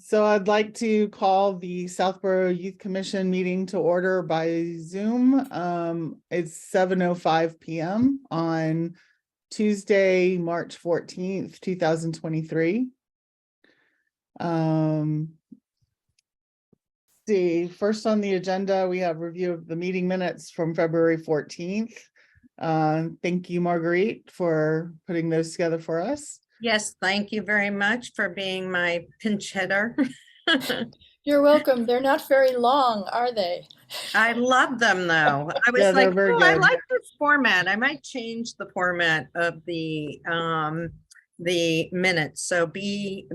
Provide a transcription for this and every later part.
So I'd like to call the Southborough Youth Commission meeting to order by Zoom. It's 7:05 p.m. on Tuesday, March 14th, 2023. First on the agenda, we have review of the meeting minutes from February 14th. Thank you, Marguerite, for putting those together for us. Yes, thank you very much for being my pinch hitter. You're welcome. They're not very long, are they? I love them though. I was Yeah, they're like, very oh, I good. like this format. I might change the format of the minutes. So be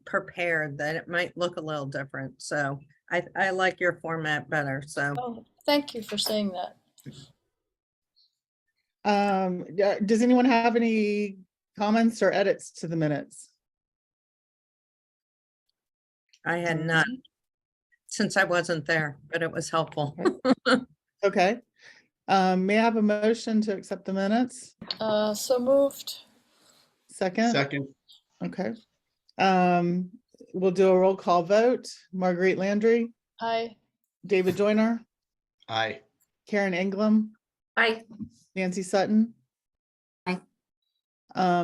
prepared that it might look a little different. So I like your format better. So Oh, thank you for saying that. Does anyone have any comments or edits to the minutes? I had none since I wasn't there, but it was helpful. Okay. May I have a motion to accept the minutes? So moved. Second? Second. Okay. We'll do a roll call vote. Marguerite Landry, Aye. David Joyner, Aye. Karen Englam, Aye. Nancy Sutton. Aye.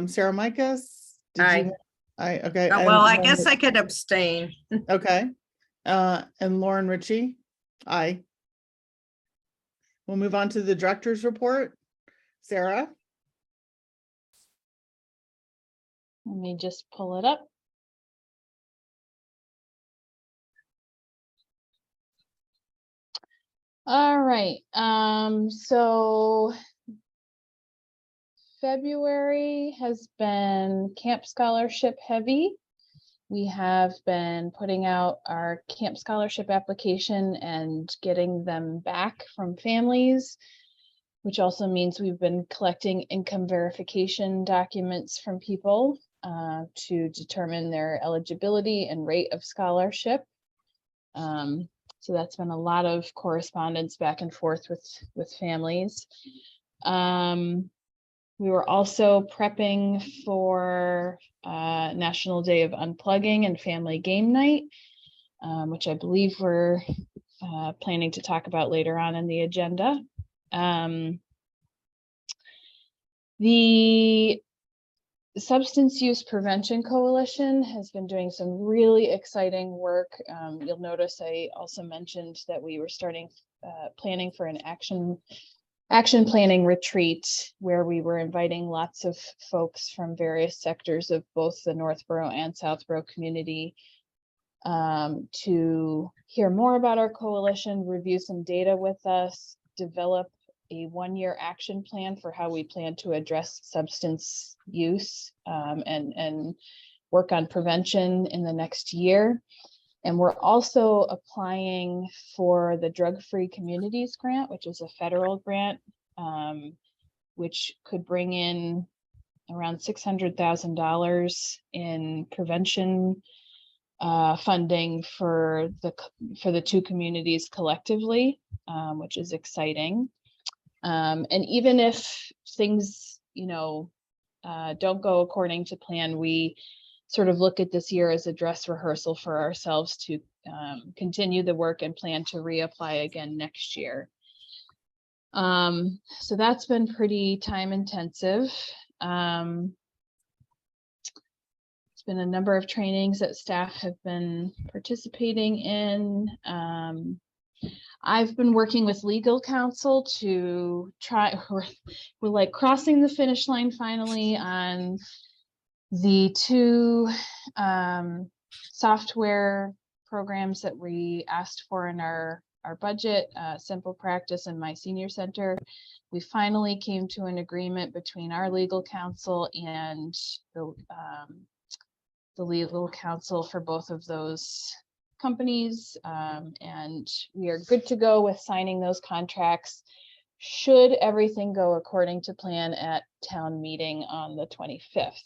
Sarah Micas. Aye. Okay. Well, I guess I could abstain. Okay. And Lauren Ritchie. Aye. We'll move on to the director's report. Sarah. Let me just pull it up. All right, so February has been Camp Scholarship heavy. We have been putting out our Camp Scholarship application and getting them back from families, which also means we've been collecting income verification documents from people to determine their eligibility and rate of scholarship. So that's been a lot of correspondence back and forth with families. We were also prepping for National Day of Unplugging and Family Game Night, which I believe we're planning to talk about later on in the agenda. The Substance Use Prevention Coalition has been doing some really exciting work. You'll notice I also mentioned that we were starting planning for an action planning retreat where we were inviting lots of folks from various sectors of both the Northborough and Southborough community to hear more about our coalition, review some data with us, develop a one-year action plan for how we plan to address substance use and work on prevention in the next year. And we're also applying for the Drug-Free Communities Grant, which is a federal grant, which could bring in around $600,000 in prevention funding for the two communities collectively, which is exciting. And even if things, don't go according to plan, we sort of look at this year as a dress rehearsal for ourselves to continue the work and plan to reapply again next year. So that's been pretty time intensive. It's been a number of trainings that staff have been participating in. I've been working with legal counsel to try, we're like crossing the finish line finally on the two software programs that we asked for in our budget, Simple Practice and My Senior Center. We finally came to an agreement between our legal counsel and the legal counsel for both of those companies, and we are good to go with signing those contracts should everything go according to plan at town meeting on the 25th.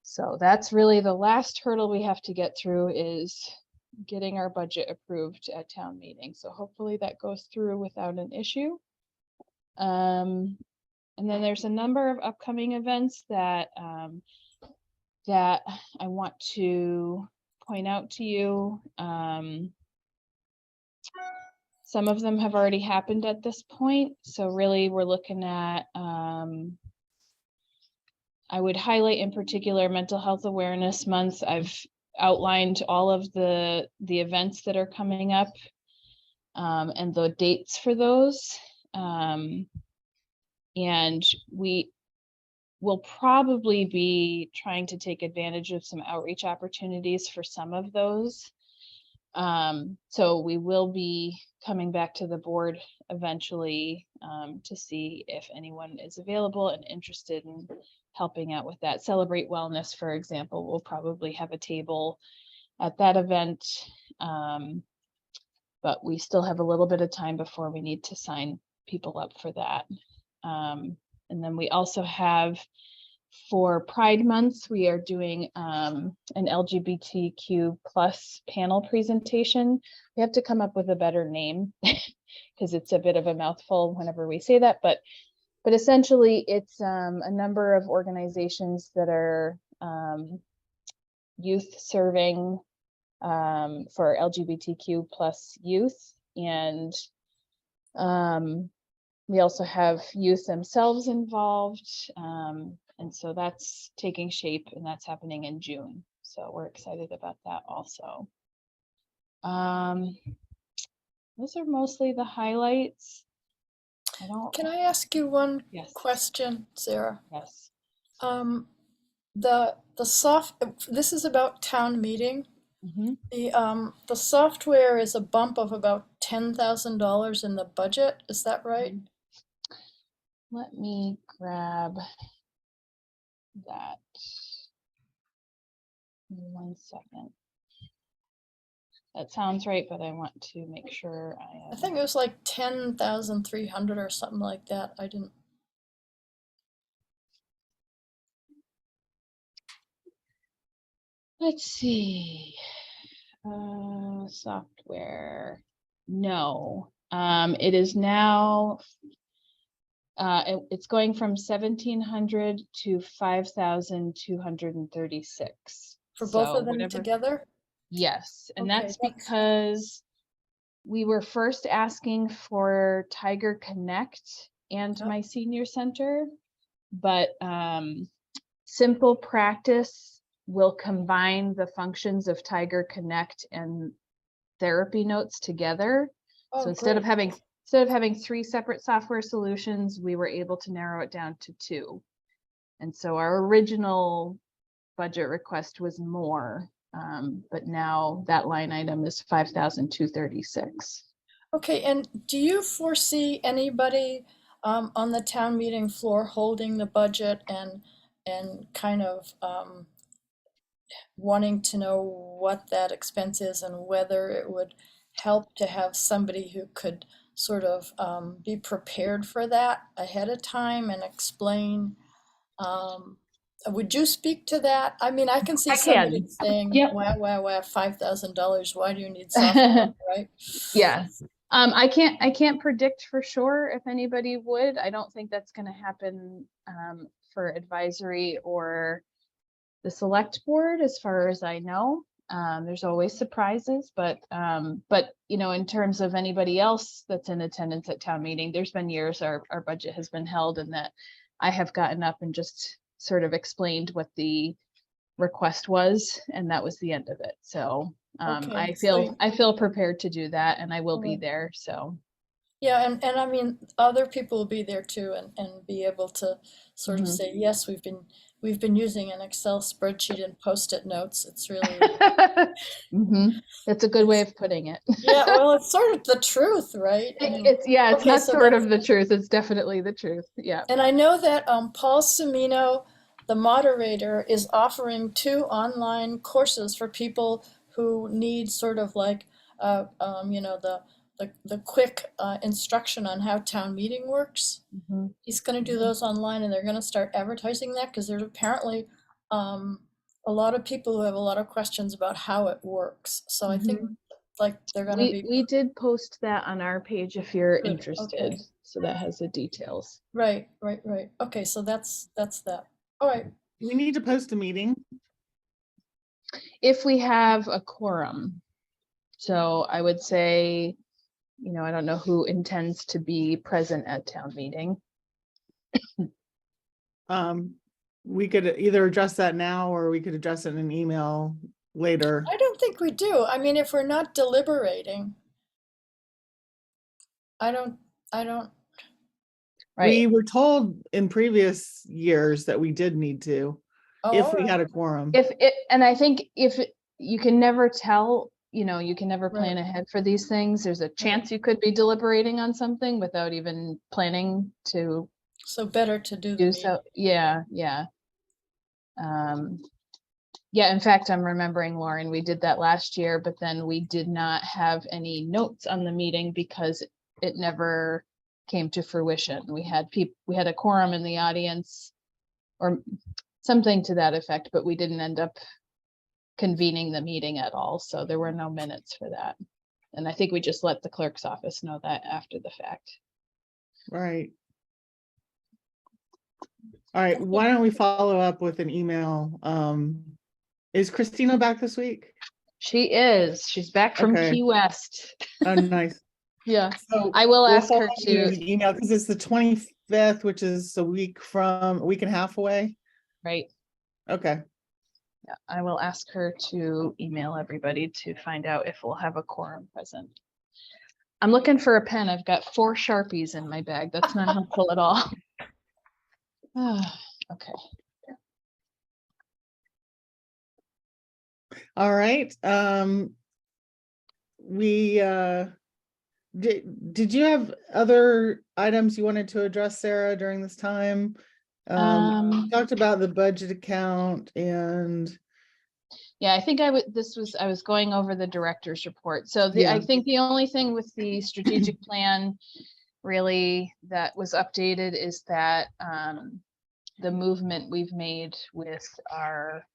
So that's really the last hurdle we have to get through, is getting our budget approved at town meeting. So hopefully that goes through without an issue. And then there's a number of upcoming events that I want to point out to you. Some of them have already happened at this point. So really we're looking at, I would highlight in particular Mental Health Awareness Month. I've outlined all of the events that are coming up and the dates for those. And we will probably be trying to take advantage of some outreach opportunities for some of those. So we will be coming back to the board eventually to see if anyone is available and interested in helping out with that. Celebrate Wellness, for example, will probably have a table at that event. But we still have a little bit of time before we need to sign people up for that. And then we also have, for Pride Month, we are doing an LGBTQ plus panel presentation. We have to come up with a better name because it's a bit of a mouthful whenever we say that, but essentially it's a number of organizations that are youth serving for LGBTQ plus youth, and we also have youth themselves involved. And so that's taking shape, and that's happening in June. So we're excited about that also. Those are mostly the highlights. Can I ask you one Yes. question, Sarah? Yes. This is about town meeting. Mm-hmm. The software is a bump of about $10,000 in the budget. Is that right? Let me grab that. Give me 1 second. That sounds right, but I want to make sure I I think it was like 10,300 or something like that. I didn't. Let's see. Software. No. It is now it's going from 1,700 to 5,236 For both So of them whatever. together? Yes, and Okay, that's because we were first asking for Tiger Connect and Yep. My Senior Center, but Simple Practice will combine the functions of Tiger Connect and Therapy Notes together. Oh, So instead of great. having 3 separate software solutions, we were able to narrow it down to 2. And so our original budget request was more, but now that line item is 5,236. Okay, and do you foresee anybody on the town meeting floor holding the budget and kind of wanting to know what that expense is and whether it would help to have somebody who could sort of be prepared for that ahead of time and explain? Would you speak to that? I mean, I can see I somebody can. saying, Yep. wow, $5,000. Why do you need software, right? Yes. I can't predict for sure if anybody would. I don't think that's going to happen for advisory or the select board, as far as I know. There's always surprises, but you know, in terms of anybody else that's in attendance at town meeting, there's been years our budget has been held, and that I have gotten up and just sort of explained what the request was, and that was the end of it. So Okay, I feel prepared to do that, and I will be Alright. there. So yeah, and I mean, other people will be there too and be able to sort of say, yes, we've been using an Excel spreadsheet and Post-it notes. It's really, That's a good way of putting it. yeah, well, it's sort of the truth, right? I mean, It's okay, not so sort that's- of the truth. It's definitely the truth. Yeah. And I know that Paul Cimino, the moderator, is offering 2 online courses for people who need sort of like, you know, the quick instruction on how town meeting works. He's going to do those online, and they're going to start advertising that because there's apparently a lot of people who have a lot of questions about how it works. So I think like they're going to be We did post that on our page if you're Good, interested. okay. So that has the details. right. Okay, so that's that. All right. We need to post a meeting. If we have a quorum. So I would say, I don't know who intends to be present at town meeting. We could either address that now or we could address it in an email later. I don't think we do. I mean, if we're not deliberating, I don't, Right. We were told in previous years that we did need to, if we oh, had a quorum. And I think you can never tell, you can never Right. plan ahead for these things. There's a chance you could be deliberating on something without even planning to so better to do the do meeting. so. Yeah. Yeah, in fact, I'm remembering, Lauren, we did that last year, but then we did not have any notes on the meeting because it never came to fruition. We had a quorum in the audience or something to that effect, but we didn't end up convening the meeting at all. So there were no minutes for that. And I think we just let the clerk's office know that after the fact. Right. All right, why don't we follow up with an email? Is Christina back this week? She is. She's back from Okay. Key West. Oh, nice. Yeah. So I will we'll ask her follow up with to. an email because it's the 25th, which is a week and a half away. Right. Okay. Yeah, I will ask her to email everybody to find out if we'll have a quorum present. I'm looking for a pen. I've got 4 Sharpies in my bag. That's not helpful at all. Okay. All right. Did you have other items you wanted to address, Sarah, during this time? Talked about the budget account and yeah, I think I was going over the director's report. So Yeah. I think the only thing with the strategic plan really that was updated is that the movement we've made with our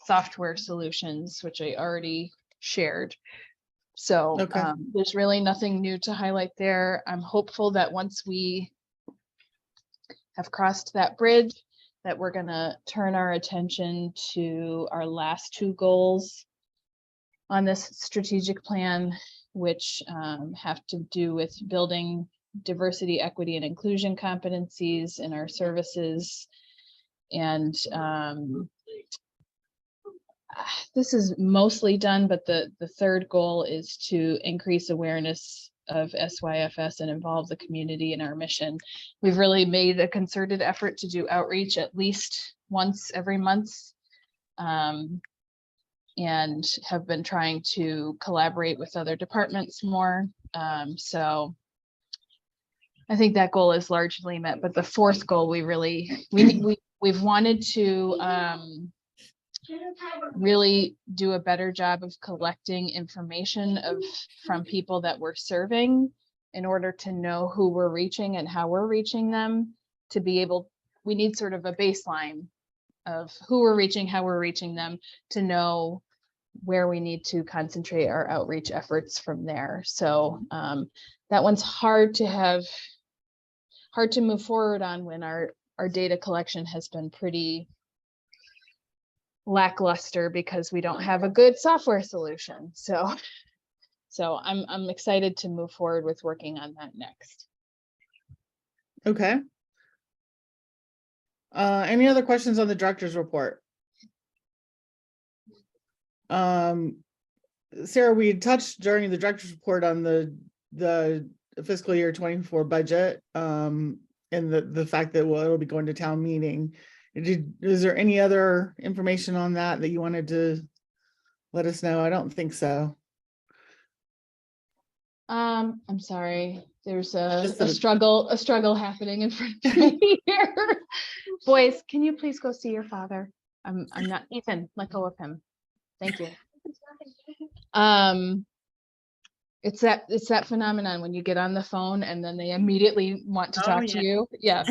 software solutions, which I already shared. So Okay. there's really nothing new to highlight there. I'm hopeful that once we have crossed that bridge, that we're going to turn our attention to our last 2 goals on this strategic plan, which have to do with building diversity, equity, and inclusion competencies in our services. And this is mostly done, but the 3rd goal is to increase awareness of SYFS and involve the community in our mission. We've really made a concerted effort to do outreach at least once every month, and have been trying to collaborate with other departments more. So I think that goal is largely met, but the 4th goal, we've wanted to really do a better job of collecting information from people that we're serving in order to know who we're reaching and how we're reaching them. We need sort of a baseline of who we're reaching, how we're reaching them, to know where we need to concentrate our outreach efforts from there. So that one's hard to move forward on when our data collection has been pretty lackluster because we don't have a good software solution. So I'm excited to move forward with working on that next. Okay. Any other questions on the director's report? Sarah, we had touched during the director's report on the fiscal year 24 budget, and the fact that it'll be going to town meeting. Is there any other information on that you wanted to let us know? I don't think so. I'm sorry. There's a Just a- struggle happening in front of me here. Boys, can you please go see your father? I'm not Ethan. Let go of him. Thank you. It's that phenomenon when you get on the phone and then they immediately want to talk to you. Yeah.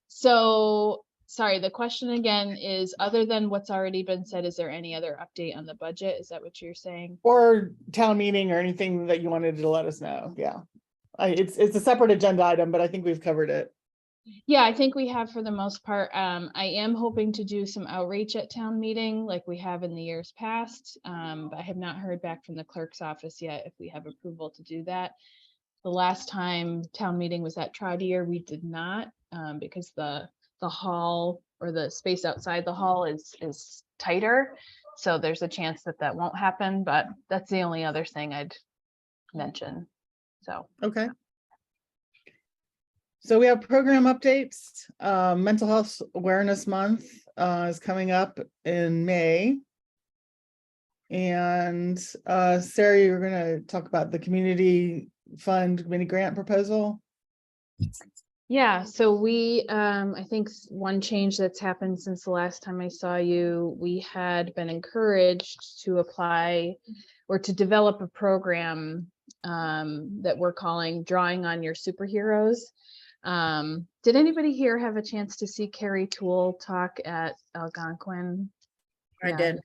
So sorry, the question again is, other than what's already been said, is there any other update on the budget? Is that what you're saying? Or town meeting or anything that you wanted to let us know? Yeah. It's a separate agenda item, but I think we've covered it. Yeah, I think we have for the most part. I am hoping to do some outreach at town meeting like we have in the years past. But I have not heard back from the clerk's office yet if we have approval to do that. The last time town meeting was at Troutier, we did not, because the hall or the space outside the hall is tighter. So there's a chance that that won't happen, but that's the only other thing I'd mention. So. Okay. So we have program updates. Mental Health Awareness Month is coming up in May. And Sarah, you're gonna talk about the community fund mini grant proposal. Yeah, so we, I think one change that's happened since the last time I saw you, we had been encouraged to apply or to develop a program that we're calling Drawing on Your Superheroes. Did anybody here have a chance to see Carrie Toole talk at Algonquin? I did.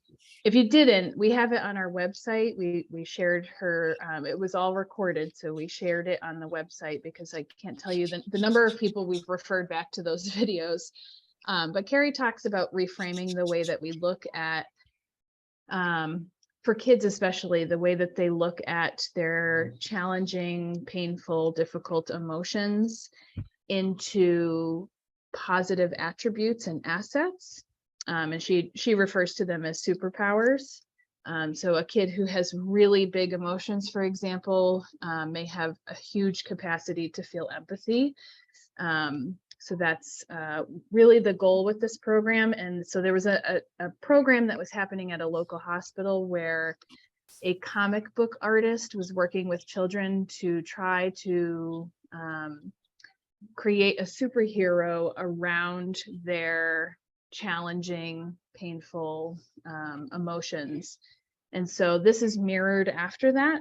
If you didn't, we have it on our website. We shared her, it was all recorded, so we shared it on the website because I can't tell you the number of people we've referred back to those videos. But Carrie talks about reframing the way that we look at, for kids especially, the way that they look at their challenging, painful, difficult emotions into positive attributes and assets. And she refers to them as superpowers. So a kid who has really big emotions, for example, may have a huge capacity to feel empathy. So that's really the goal with this program. And so there was a program that was happening at a local hospital where a comic book artist was working with children to try to create a superhero around their challenging, painful emotions. And so this is mirrored after that.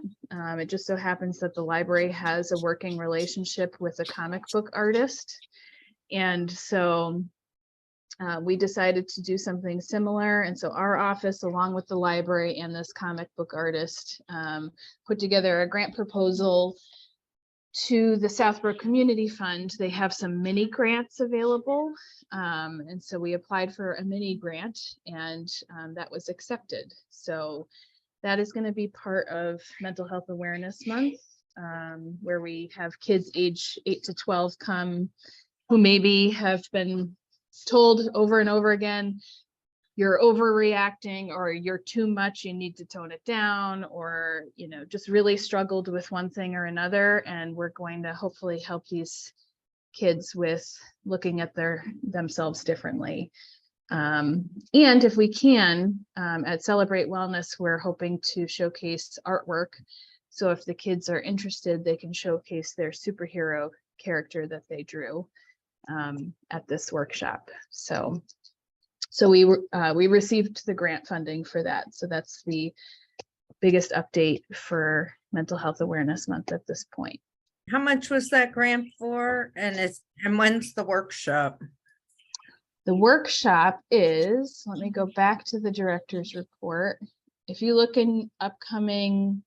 It just so happens that the library has a working relationship with a comic book artist. And so we decided to do something similar. And so our office, along with the library and this comic book artist, put together a grant proposal to the Southborough Community Fund. They have some mini grants available. And so we applied for a mini grant and that was accepted. So that is going to be part of Mental Health Awareness Month, where we have kids age 8 to 12 come who maybe have been told over and over again, you're overreacting or you're too much, you need to tone it down, or, you know, just really struggled with one thing or another. And we're going to hopefully help these kids with looking at themselves differently. And if we can, at Celebrate Wellness, we're hoping to showcase artwork. So if the kids are interested, they can showcase their superhero character that they drew at this workshop. So we received the grant funding for that. So that's the biggest update for Mental Health Awareness Month at this point. How much was that grant for? And when's the workshop? The workshop is, let me go back to the director's report. If you look in upcoming,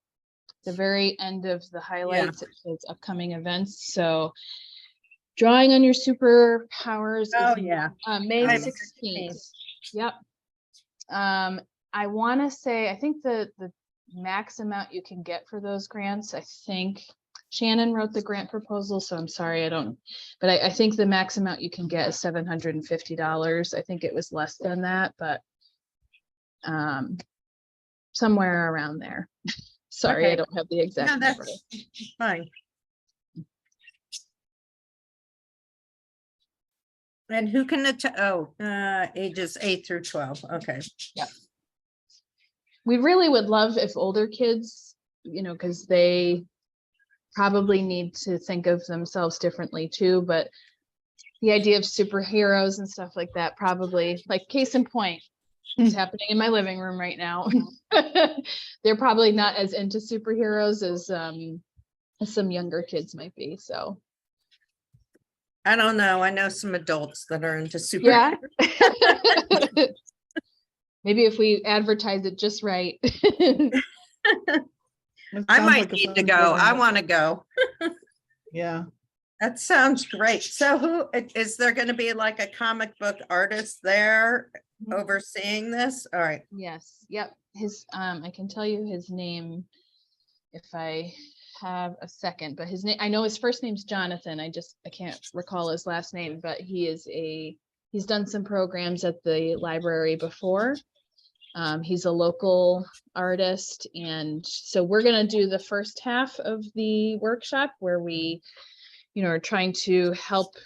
the very end of the highlights, it says upcoming events. So Drawing on Your Superpowers Oh, is yeah. May May 16th. Yep. I want to say, I think the max amount you can get for those grants, I think Shannon wrote the grant proposal, so I'm sorry, but I think the max amount you can get is $750. I think it was less than that, but somewhere around there. Sorry, Okay. I don't have the exact No, number. that's fine. And who can ages 8 through 12. Okay. We really would love if older kids, you know, because they probably need to think of themselves differently too, but the idea of superheroes and stuff like that, probably, like case in point, it's happening in my living room right now. They're probably not as into superheroes as some younger kids might be. So I don't know. I know some adults that are into super. yeah. Maybe if we advertise it just right. I might need to go. I want to go. Yeah. That sounds great. So is there going to be like a comic book artist there Mhm. overseeing this? All right. Yes, yep. I can tell you his name if I have a second, but his name, I know his first name's Jonathan. I can't recall his last name, but he's done some programs at the library before. He's a local artist, and so we're gonna do the first half of the workshop where we, are trying to help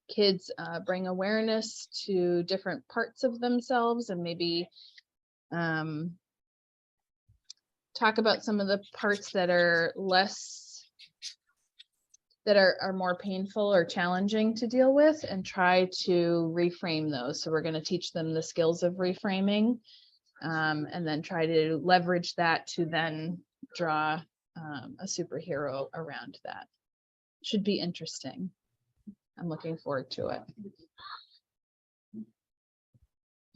kids bring awareness to different parts of themselves, and maybe talk about some of the parts that are more painful or challenging to deal with, and try to reframe those. So we're going to teach them the skills of reframing, and then try to leverage that to then draw a superhero around that. Should be interesting. I'm looking forward to it.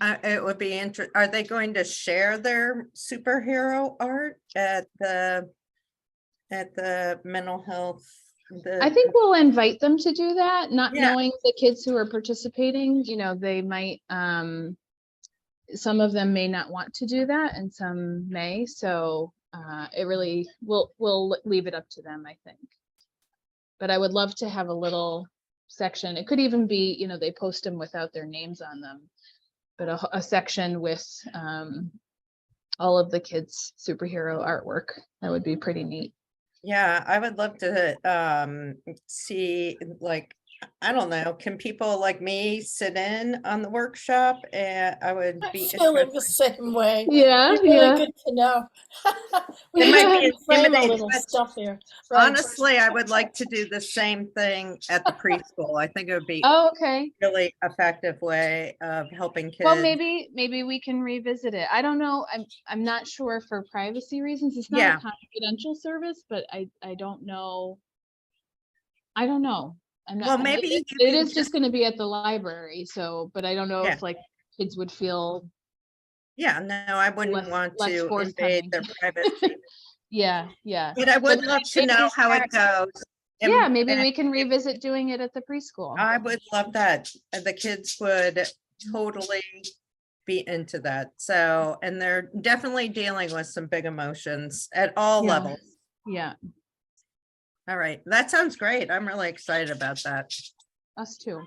It would be interesting. Are they going to share their superhero art at the mental health? I think we'll invite them to do that, not Yeah. knowing the kids who are participating. They might, some of them may not want to do that and some may. So it really, we'll leave it up to them, I think. But I would love to have a little section. It could even be, they post them without their names on them, but a section with all of the kids' superhero artwork. That would be pretty neat. Yeah, I would love to see, like, I don't know, can people like me sit in on the workshop? And I would I'm be feeling the same way. Yeah, It's really yeah. good to know. We It might can be frame a intimidating, little but stuff here. Right. honestly, I would like to do the same thing at the preschool. I think it would be Oh, okay. really effective way of helping kids. Well, maybe we can revisit it. I don't know. I'm not sure for privacy reasons. It's not Yeah. a confidential service, but I don't know. I don't know. Well, maybe you it can is just going to be at the library. So, but I don't know Yeah. if like kids would feel. Yeah, no, I wouldn't want less to forthcoming. invade their privacy. Yeah. But I would love to maybe know how it goes. Yeah, And- maybe and we can revisit doing it at the preschool. I would love that. The kids would totally be into that. So, and they're definitely dealing with some big emotions at all Yeah. levels. Yeah, All right, that sounds great. I'm really excited about that. us too.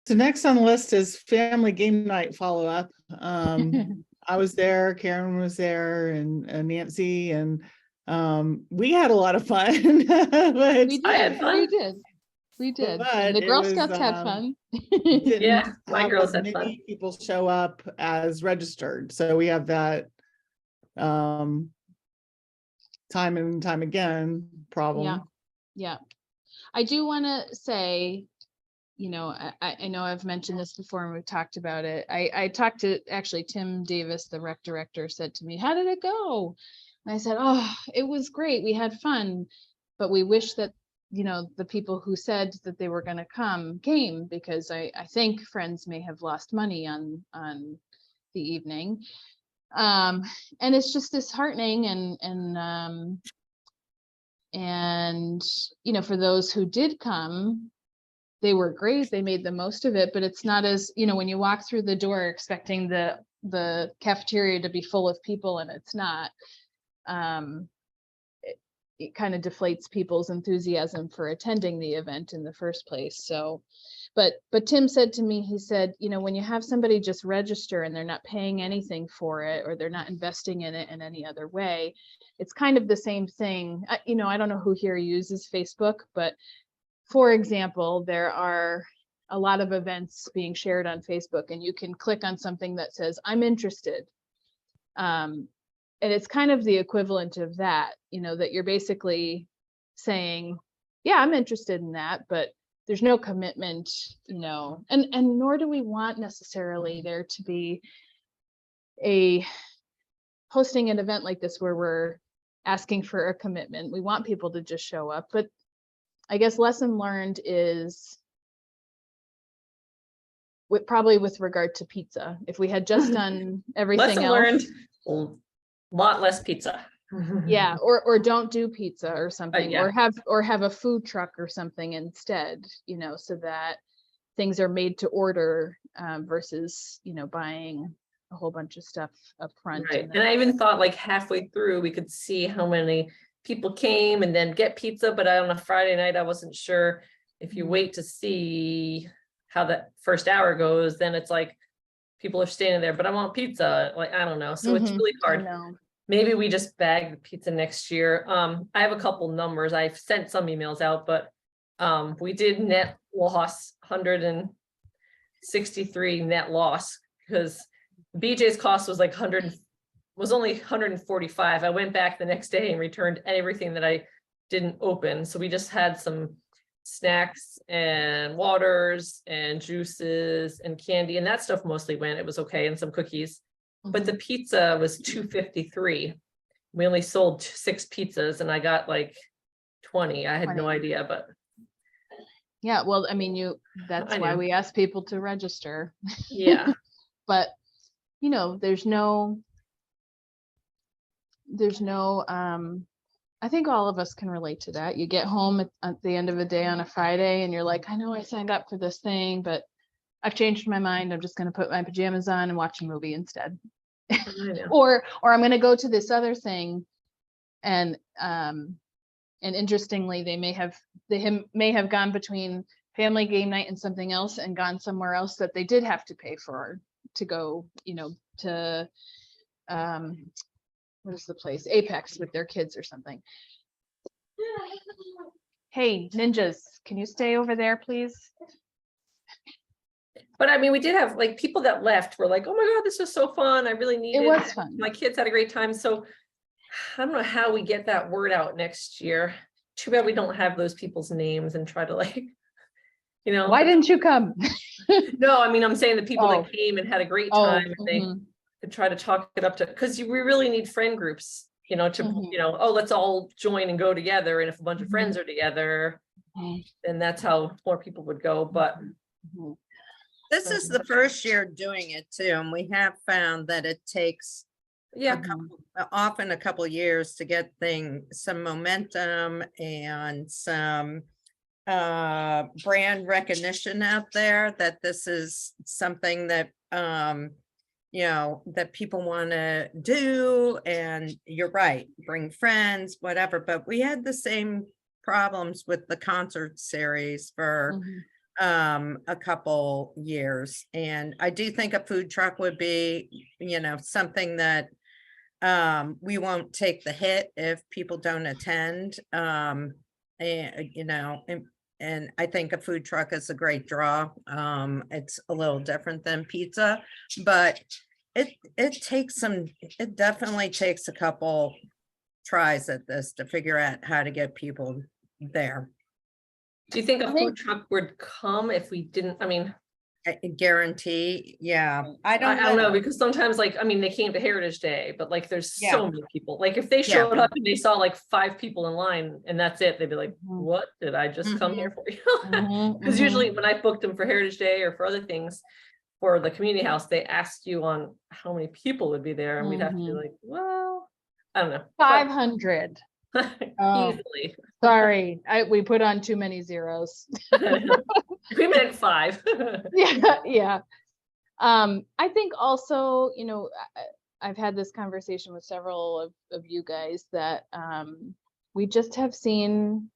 So next on the list is family game night follow-up. I was there, Karen was there, and Nancy, and we had a lot of fun. But We I had did. fun. We did. But And the it Girl was, Scouts had fun. didn't Yeah, my have girls as had many fun. people show up as registered. So we have that time and time again problem. Yeah. I do want to say, I know I've mentioned this before and we've talked about it. I talked to actually Tim Davis, the rec director, said to me, "How did it go?" And I said, "Oh, it was great. We had fun, but we wish that, the people who said that they were going to come came, because I think friends may have lost money on the evening." And it's just disheartening, and for those who did come, they were great. They made the most of it, but it's not as, when you walk through the door expecting the cafeteria to be full of people and it's not, it kind of deflates people's enthusiasm for attending the event in the first place. So, but Tim said to me, he said, when you have somebody just register and they're not paying anything for it, or they're not investing in it in any other way, it's kind of the same thing. I don't know who here uses Facebook, but for example, there are a lot of events being shared on Facebook, and you can click on something that says, "I'm interested." And it's kind of the equivalent of that, that you're basically saying, "Yeah, I'm interested in that," but there's no commitment, and nor do we want necessarily there to be hosting an event like this where we're asking for a commitment. We want people to just show up, but I guess lesson learned is probably with regard to pizza. If we had just done everything Lesson else, learned, a lot less pizza. Yeah, or don't do pizza or something, yeah. or have a food truck or something instead, so that things are made to order, versus, buying a whole bunch of stuff up front. Right. And And I even thought like halfway through, we could see how many people came and then get pizza, but on a Friday night, I wasn't sure if you wait to see how that first hour goes, then it's like people are standing there, but I want pizza. Like, I don't know. So it's really I hard. know. Maybe we just bag the pizza next year. I have a couple numbers. I've sent some emails out, but we did net loss 163 net loss because BJ's cost was like only 145. I went back the next day and returned everything that I didn't open. So we just had some snacks and waters and juices and candy, and that stuff mostly went. It was okay, and some cookies. But the pizza was 253. We only sold 6 pizzas and I got like 20. I had no 20. idea, but Yeah, well, I mean, that's I why know. we ask people to register. yeah. But, there's no, I think all of us can relate to that. You get home at the end of the day on a Friday and you're like, I know I signed up for this thing, but I've changed my mind. I'm just going to put my pajamas on and watch a movie instead. I know. Or I'm going to go to this other thing. And interestingly, they may have gone between family game night and something else and gone somewhere else that they did have to pay for to go, to, what is the place? Apex with their kids or something. Hey, ninjas, can you stay over there, please? But I mean, we did have like people that left were like, oh my God, this was so fun. I really needed It was fun. My kids had a great time. So I don't know how we get that word out next year. Too bad we don't have those people's names and try to like, Why didn't you come? No, I mean, I'm saying the people Oh. that came and had a great Oh, time, and they mhm. could try to talk it up to, because we really need friend groups, to, Mhm. oh, let's all join and go together. And if a bunch of Mhm. friends are together, Mhm. then that's how more people would go. But Mhm. This is the first year doing it too, and we have found that it takes yeah, often a couple years to get some momentum and some brand recognition out there that this is something that that people want to do. And you're right, bring friends, whatever. But we had the same problems with the concert series for Mhm. a couple years, and I do think a food truck would be something that we won't take the hit if people don't attend. And and I think a food truck is a great draw. It's a little different than pizza, but it definitely takes a couple tries at this to figure out how to get people there. do you think a I think- food truck would come if we didn't? I mean, I guarantee, yeah. I I don't know, because sometimes like, I mean, they came to Heritage Day, but like there's so many people. Like if they showed up and they saw like 5 people in line and that's it, they'd be like, Mhm. what did I just come here for? Mhm, Because mhm. usually when I booked them for Heritage Day or for other things for the community house, they asked you on how many people would be there, and we'd have to be Mhm. like, well, I don't know. 500. Oh. Easily. Sorry, we put on too many zeros. We meant 5. Yeah. I think also, I've had this conversation with several of you guys that we just have seen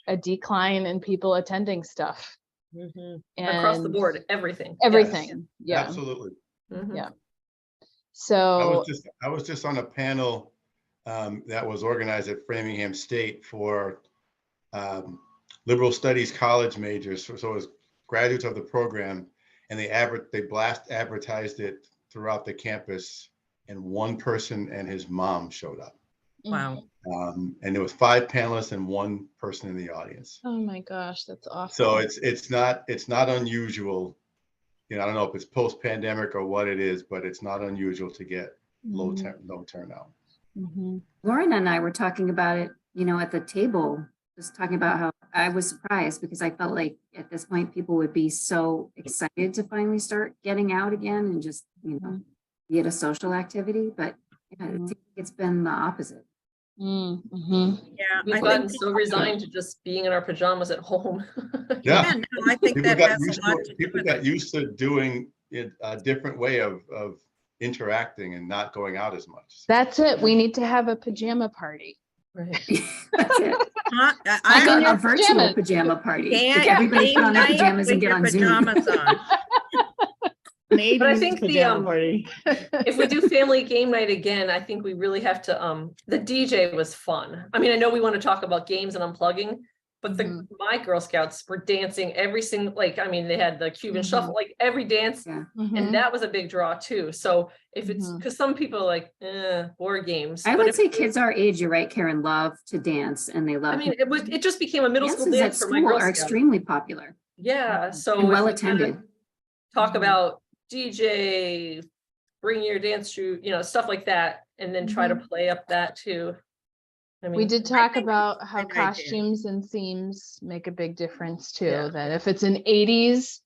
a decline in people attending stuff. Across the And board, everything. everything. Yeah. Absolutely. Mhm. Yeah. I So was just on a panel that was organized at Framingham State for liberal studies college majors. So it was graduates of the program, and they advertised it throughout the campus, and one person and his mom showed up. Wow. And there was 5 panelists and 1 person in the audience. oh my gosh, that's awful. So it's not Mm-hmm. unusual. I don't know if it's post-pandemic or what it is, but it's not unusual to get low turnout. Mhm. Lauren and I were talking about it, at the table, just talking about how I was surprised because I felt like at this point people would be so excited to finally start getting out again and just, be at a social activity. But yeah, it seems like it's been the opposite. Mm-hmm. Yeah, We've I gotten think, so resigned to just being in our pajamas at home. yeah, Yeah. no, I think People that got has used a lot to, to do people with got it. used to doing it a different way of interacting and not going out as much. That's it. We need to have a pajama party. Right. That's it. Huh? I'm in A your virtual pajamas. pajama party. Can't Like everybody game put on their night pajamas and with get your on Zoom. pajamas on. Canadian think the, pajama party. If we do family game night again, I think we really have to, the DJ was fun. I mean, I know we want to talk about games and unplugging, but my Girl Scouts were dancing every single, like, I mean, they had the Cuban shuffle, like every dance, Yeah. and that was a big draw too. So if it's, Mhm. because some people are like, board games. I but would if- say kids our age, you're right, Karen, love to dance and they love. I mean, it just became a middle school dances at dance for my school Girl are Scouts. extremely popular Yeah, so and if well we kinda attended. talk Mhm. about DJ, bring your dance shoe, stuff like that, and then try to play up that too. I We mean, did talk think about that's a how great idea. costumes and themes make a big difference too. Yeah. That if it's an 80s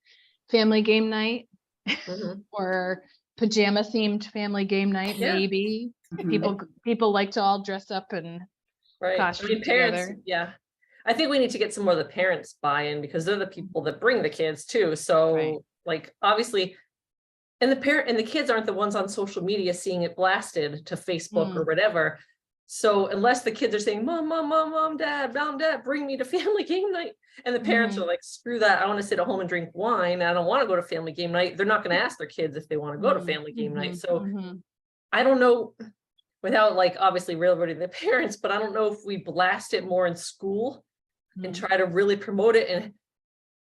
family game night mhm. or pajama themed family game night, Yeah. maybe Mhm. people like to all dress up and Right, I costume mean, parents, together. yeah. I think we need to get some more of the parents buy-in because they're the people that bring the kids too, so Right. like, obviously. And the kids aren't the ones on social media seeing it blasted to Facebook or whatever. So unless the kids are saying, mom, dad, bring me to family game night. And the parents are like, screw that, I want to sit at home and drink wine, I don't want to go to family game night. They're not going to ask their kids if they want to go to family game night. So I don't know, without like obviously railroading the parents, but I don't know if we blast it more in school and try to really promote it and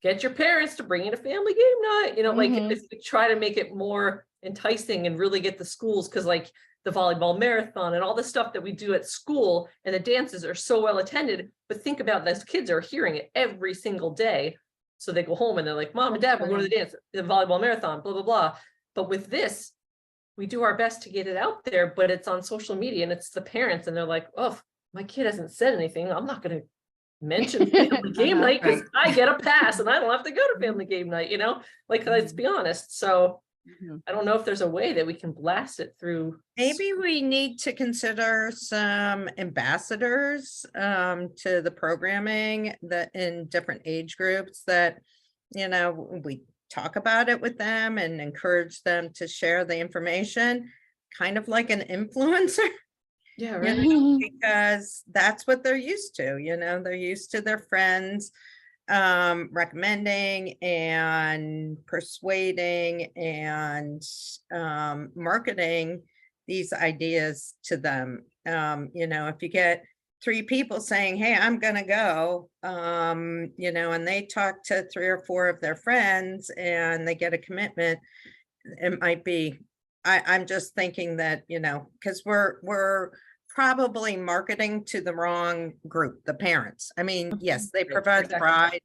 get your parents to bring in a family game night, like if we try to make it more enticing and really get the schools, because like the volleyball marathon and all the stuff that we do at school and the dances are so well attended, but think about those kids are hearing it every single day. So they go home and they're like, mom and dad, we're going to the dance, the volleyball marathon, blah, blah, blah. But with this, we do our best to get it out there, but it's on social media and it's the parents and they're like, oh, my kid hasn't said anything, I'm not going to mention family game night because I get a pass and I don't have to go to family game night, like, let's be honest. So I don't know if there's a way that we can blast it through. Maybe we need to consider some ambassadors to the programming that in different age groups that, we talk about it with them and encourage them to share the information, kind of like an influencer. Yeah, Because that's what they're used to, they're used to their friends recommending and persuading and marketing these ideas to them. If you get 3 people saying, hey, I'm gonna go, and they talk to 3 or 4 of their friends and they get a commitment, it might be, I'm just thinking that, because we're probably marketing to the wrong group, the parents. I mean, yes, they provide the bride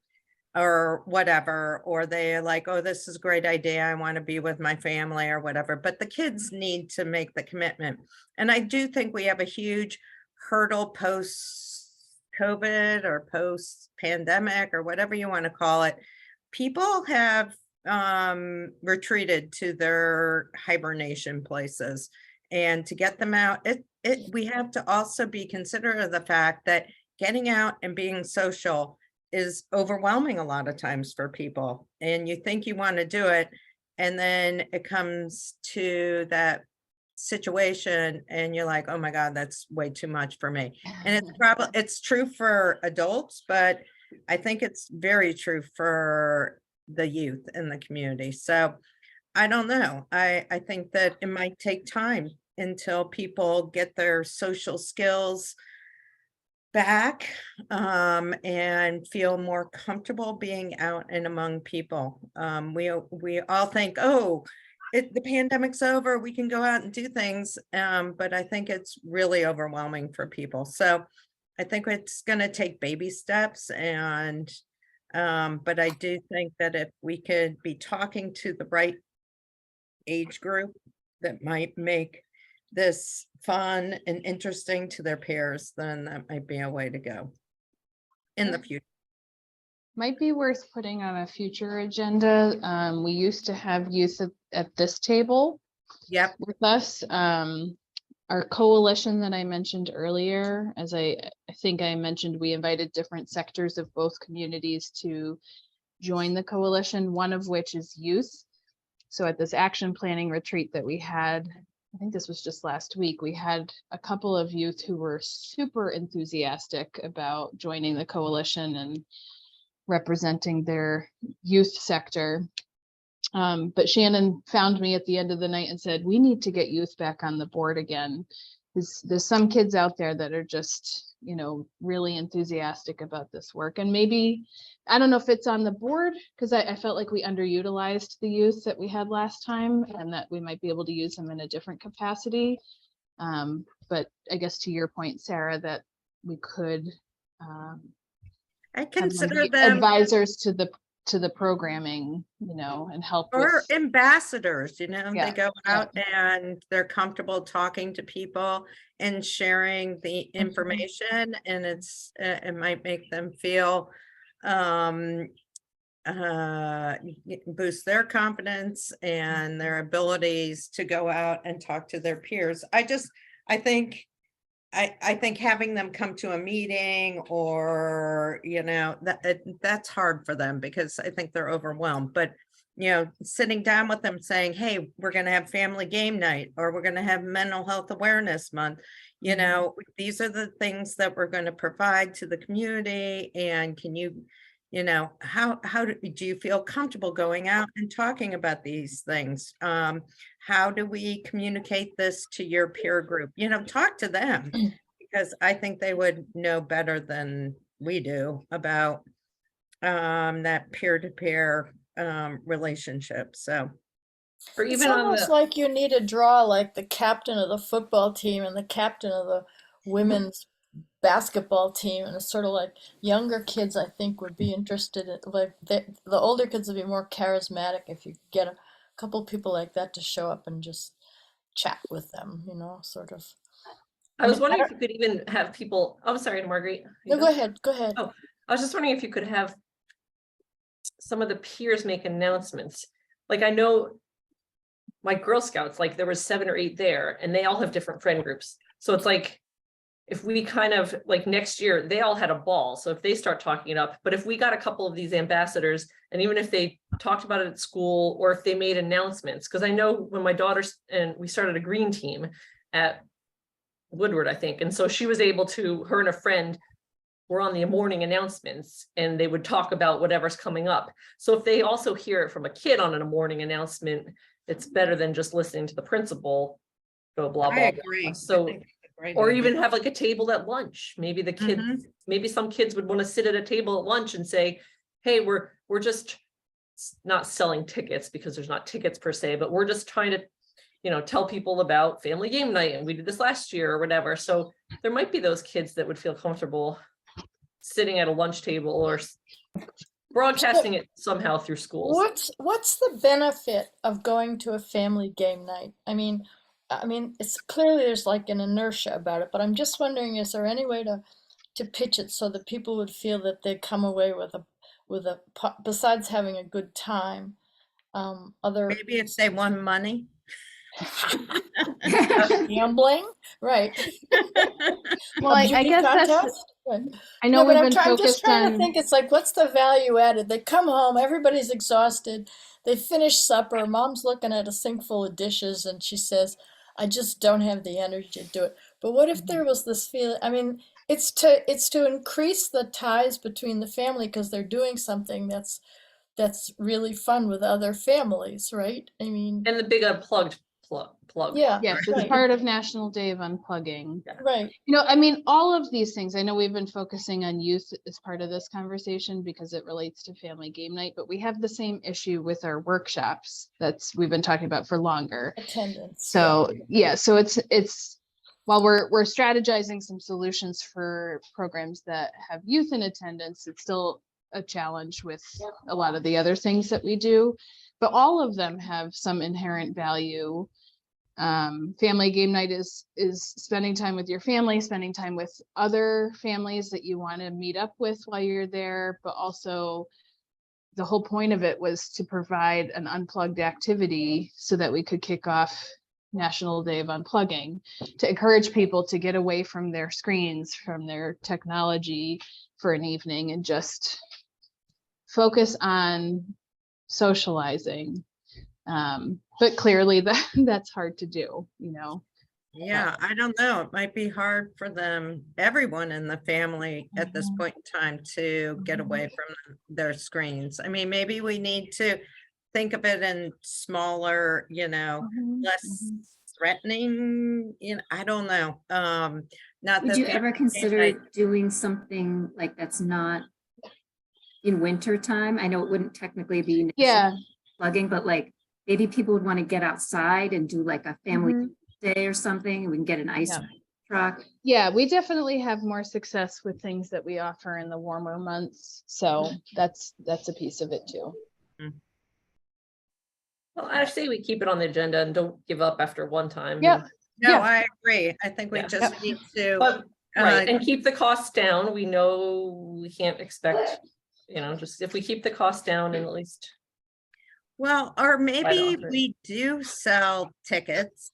or whatever, or they're like, oh, this is a great idea, I want to be with my family or whatever, but the kids need to make the commitment. And I do think we have a huge hurdle post-COVID or post-pandemic or whatever you want to call it. People have retreated to their hibernation places, and to get them out, we have to also be considerate of the fact that getting out and being social is overwhelming a lot of times for people, and you think you want to do it, and then it comes to that situation and you're like, oh my God, that's way too much for me. And it's true for adults, but I think it's very true for the youth in the community. So I don't know. I think that it might take time until people get their social skills back and feel more comfortable being out and among people. We all think, oh, the pandemic's over, we can go out and do things, but I think it's really overwhelming for people. So I think it's going to take baby steps, and but I do think that if we could be talking to the right age group, that might make this fun and interesting to their peers, then that might be a way to go in the future. Might be worth putting on a future agenda. We used to have youth at this table Yep. with us. our coalition that I mentioned earlier, as I think I mentioned, we invited different sectors of both communities to join the coalition, one of which is youth. So at this action planning retreat that we had, I think this was just last week, we had a couple of youth who were super enthusiastic about joining the coalition and representing their youth sector. But Shannon found me at the end of the night and said, we need to get youth back on the board again. There's some kids out there that are just, you know, really enthusiastic about this work. And maybe, I don't know if it's on the board, because I felt like we underutilized the youth that we had last time and that we might be able to use them in a different capacity. But I guess to your point, Sarah, that we could I have them consider be them advisors to the programming, you know, and help or with. ambassadors, you know, Yeah, they go yeah. out and they're comfortable talking to people and sharing the information, and it might make them feel boost their confidence and their abilities to go out and talk to their peers. I think having them come to a meeting, or, you know, that's hard for them because I think they're overwhelmed, but, you know, sitting down with them saying, hey, we're going to have family game night, or we're going to have mental health awareness month. You know, these are the things that we're going to provide to the community. And can you, you know, how do you feel comfortable going out and talking about these things? How do we communicate this to your peer group? You know, talk to them, because I think they would know better than we do about that peer-to-peer relationship. So, Or It's even on almost the, like you need to draw like the captain of the football team and the captain of the women's basketball team, and it's sort of like younger kids I think would be interested in, like the older kids would be more charismatic if you get a couple people like that to show up and just chat with them, you know, sort of. I was mean, wondering if you could even have people, I'm sorry, Marguerite. No, go ahead, go ahead. Oh, I was just wondering if you could have some of the peers make announcements. Like, I know my Girl Scouts, like there was 7 or 8 there, and they all have different friend groups. So it's like, if we kind of like next year, they all had a ball. So if they start talking it up, but if we got a couple of these ambassadors, and even if they talked about it at school, or if they made announcements, because I know when my daughters and we started a green team at Woodward, I think. And so she was able to, her and a friend were on the morning announcements, and they would talk about whatever's coming up. So if they also hear it from a kid on a morning announcement, it's better than just listening to the principal go blah, I blah, agree. blah. I So, think that's a great or idea. even have like a table at lunch. Maybe the kids, maybe some kids would want to sit at a table at lunch and say, hey, we're just not selling tickets, because there's not tickets per se, but we're just trying to, you know, tell people about family game night, and we did this last year or whatever. So there might be those kids that would feel comfortable sitting at a lunch table or broadcasting it somehow through schools. What's the benefit of going to a family game night? I mean, it's clearly there's like an inertia about it, but I'm just wondering, is there any way to pitch it so that people would feel that they come away with a besides having a good time, other Maybe if they won money. gambling, right? Well, A I beauty guess that's, contest? Right. I know No, but we've been I'm just focused trying to on, think, it's like, what's the value added? They come home, everybody's exhausted, they finish supper, mom's looking at a sink full of dishes, and she says, I just don't have the energy to do it. But what if there was this feeling, I mean, it's to increase the ties between the family, because they're doing something that's really fun with other families, right? I mean, And the big unplugged plug. yeah, yes, it's right, part of National Day of Unplugging. right. You know, I mean, all of these things, I know we've been focusing on youth as part of this conversation because it relates to family game night, but we have the same issue with our workshops we've been talking about for longer. Attendance. So yeah, so it's while we're strategizing some solutions for programs that have youth in attendance, it's still a challenge with a lot of the other things that we do, but all of them have some inherent value. Family game night is spending time with your family, spending time with other families that you want to meet up with while you're there, but also the whole point of it was to provide an unplugged activity so that we could kick off National Day of Unplugging, to encourage people to get away from their screens, from their technology for an evening and just focus on socializing. But clearly that's hard to do, you know. Yeah, I don't know. It might be hard for them, everyone in the family at this Mhm. point in time to get away from their screens. I mean, maybe we need to think of it in smaller, less threatening, I don't know. Not Would that you the ever other consider family- doing something like that's not in winter time? I know it wouldn't technically be Yeah. plugging, but like maybe people would want to get outside and do like a family Mhm. day or something. We can get an ice Yeah. truck. Yeah, we definitely have more success with things that we offer in the warmer months. So that's a piece of it too. Well, I say we keep it on the agenda and don't give up after one time. Yeah. No, Yeah. I agree. I think we Yeah. just need to, But, right, uh, and keep the costs down. We know we can't expect, just if we keep the costs down and at least. well, or maybe offer it. we do sell tickets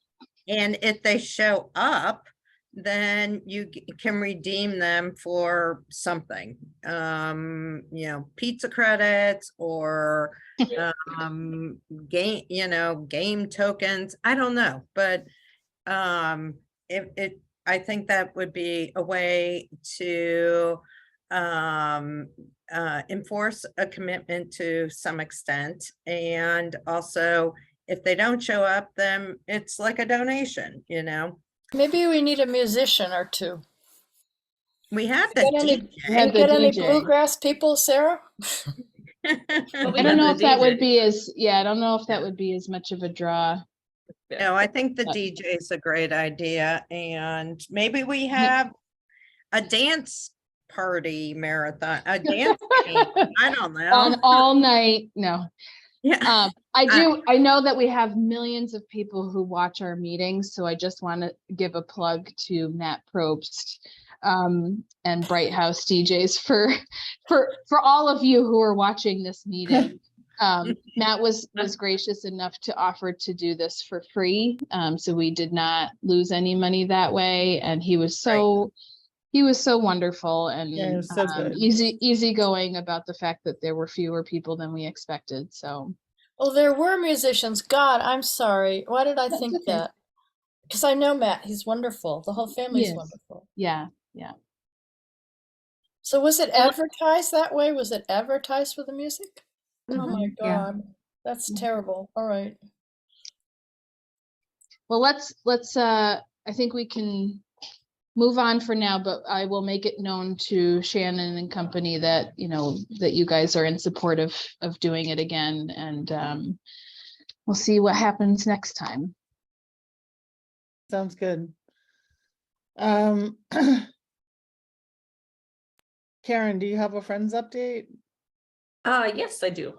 and if they show up, then you can redeem them for something. Pizza credits or game tokens. I don't know, but I think that would be a way to enforce a commitment to some extent. And also, if they don't show up, then it's like a donation, Maybe we need a musician or two. We have Get the any- We had DJ. the Get any DJ. bluegrass people, Sarah? But we I don't had know the if that would DJ. be I don't know if that would be as much of a draw. No, I think the But- DJ is a great idea, and maybe we have a dance party marathon, a dance game. I don't On know. all night, no. Yeah, I know that we have millions of people who watch our meetings, so I just want to give a plug to Matt Probst and Bright House DJs for all of you who are watching this meeting. Matt was gracious enough to offer to do this for free, so we did not lose any money that way, and he was so wonderful and Yeah, it was so good. easygoing about the fact that there were fewer people than we expected. So Well, there were musicians. God, I'm sorry. Why did I That's think okay. that? Because I know Matt. He's wonderful. The whole family's Yes. wonderful. yeah. So was it advertised that way? Was it advertised for the music? Oh my Yeah. God. That's terrible. All right. Well, let's I think we can move on for now, but I will make it known to Shannon and company that, that you guys are in support of doing it again, and we'll see what happens next time. Sounds good. Karen, do you have a Friends update? Yes, I do.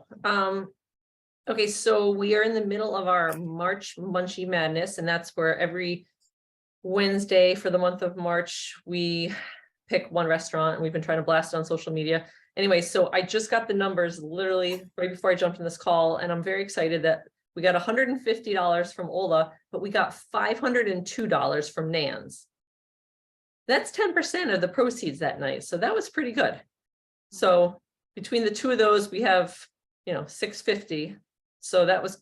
Okay, so we are in the middle of our March Munchie Madness, and that's where every Wednesday for the month of March, we pick one restaurant, and we've been trying to blast it on social media. Anyway, so I just got the numbers literally right before I jumped in this call, and I'm very excited that we got $150 from Ola, but we got $502 from Nan's. That's 10% of the proceeds that night, so that was pretty good. So between the two of those, we have, $650. So that was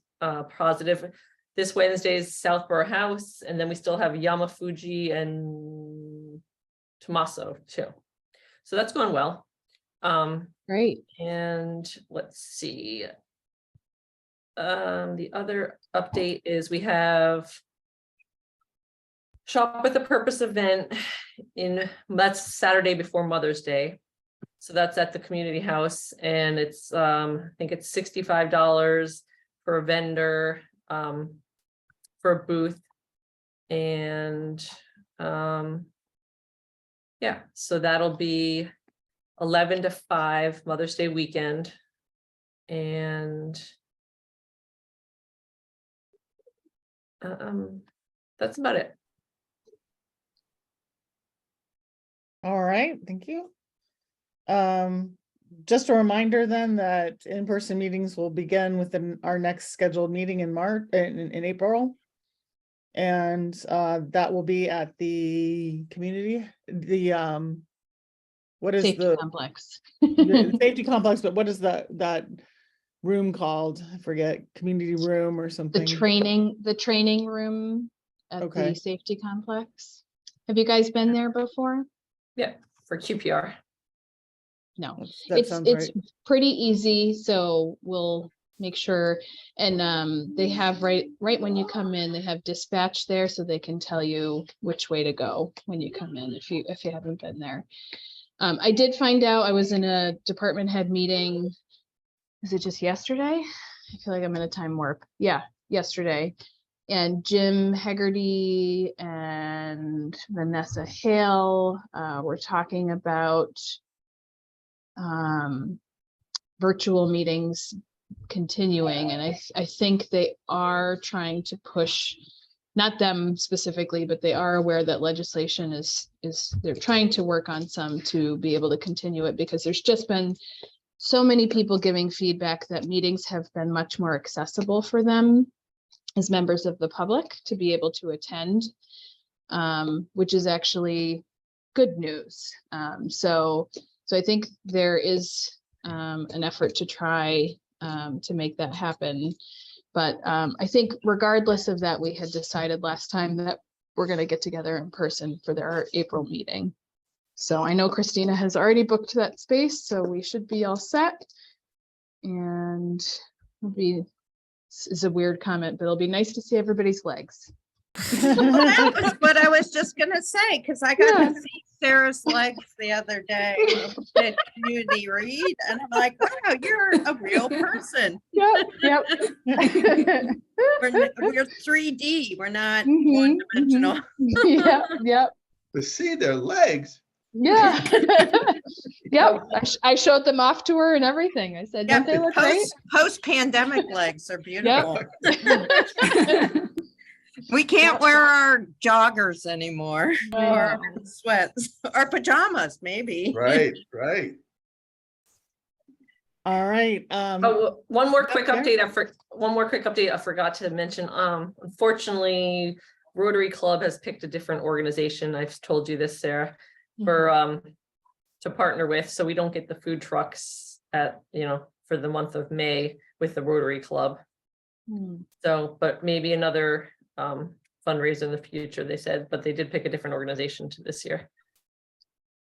positive. This Wednesday's Southborough House, and then we still have Yamafuji and Tommaso too. So that's going well. Great. And let's see. The other update is we have Shop with a Purpose event that's Saturday before Mother's Day. So that's at the community house, and it's I think it's $65 for a vendor, for a booth, and yeah, so that'll be 11 to 5 Mother's Day weekend, and that's about it. All right, thank you. Just a reminder then that in-person meetings will begin within our next scheduled meeting in March, in April. And that will be at the community, what is Safety the complex. the safety complex, but what is that room called? I forget, community room or The something. training room at Okay. the safety complex. Have you guys been there before? Yeah, for QPR. No, That it's sounds right. pretty easy, so we'll make sure. And they have right when you come in, they have dispatch there, so they can tell you which way to go when you come in if you haven't been there. I did find out, I was in a department head meeting. Is it just yesterday? I feel like I'm in a time warp. Yeah, yesterday. And Jim Hegarty and Vanessa Hale were talking about virtual meetings continuing. And I think they are trying to push, not them specifically, but they are aware that legislation is they're trying to work on some to be able to continue it, because there's just been so many people giving feedback that meetings have been much more accessible for them as members of the public to be able to attend, which is actually good news. So I think there is an effort to try to make that happen. But I think regardless of that, we had decided last time that we're going to get together in person for their April meeting. So I know Christina has already booked that space, so we should be all set. And it'll be, this is a weird comment, but it'll be nice to see everybody's legs. That was what I was just gonna say, because I got to see Sarah's legs the other day at community read, and I'm like, wow, you're a real person. Yep. We're 3D. We're not Mhm, one-dimensional. Yep. To see their legs. Yeah. Yep. I showed them off to her and everything. I said, Yeah, don't they look great? post-pandemic legs are beautiful. Yep. We can't wear our joggers anymore, or No. sweats, or pajamas, maybe. Right. All right. Oh, one more quick okay. update I forgot to mention. Unfortunately, Rotary Club has picked a different organization. I've told you this, Sarah, for to partner with, so we don't get the food trucks at, for the month of May with the Rotary Club. So, but maybe another fundraiser in the future, they said, but they did pick a different organization to this year.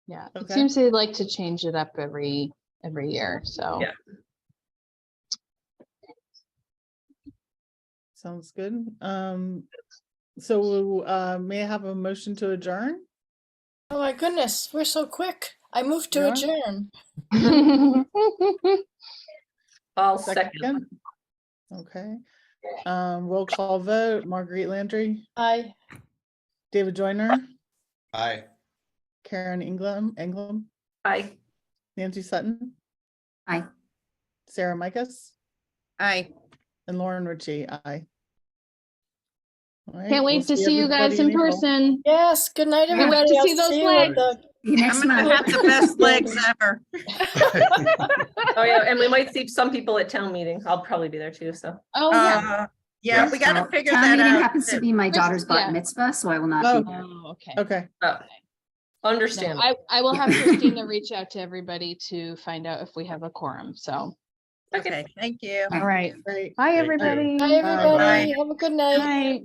Yeah, it Okay. seems they like to change it up every year. So Yeah. Sounds good. So may I have a motion to adjourn? Oh my goodness, we're so quick. I moved to Yeah. adjourn. I'll second. Okay. Roll call vote. Marguerite Landry, Aye. David Joyner, Aye. Karen Englam, Aye. Nancy Sutton, Aye. Sarah Micas, Aye. and Lauren Ritchie. Aye. All right, Can't we'll wait to see you everybody guys in April. person. Yes, good night, Yeah. everybody. To I'll see those see you at legs. the See you next I'm gonna month. have the best legs ever. Oh yeah, and we might see some people at town meeting. I'll probably be there too, so. Oh yeah. Yeah, we gotta figure Town that meeting out. happens to too. be my daughter's bat Yeah. mitzvah, so I will not Oh. be there. Oh, okay. Okay. No, Understand. I will have Christina reach out to everybody to find out if we have a quorum. So Okay, thank you. all right. Great. Bye, you. everybody. Bye, everybody. Bye. Have a good night. Bye.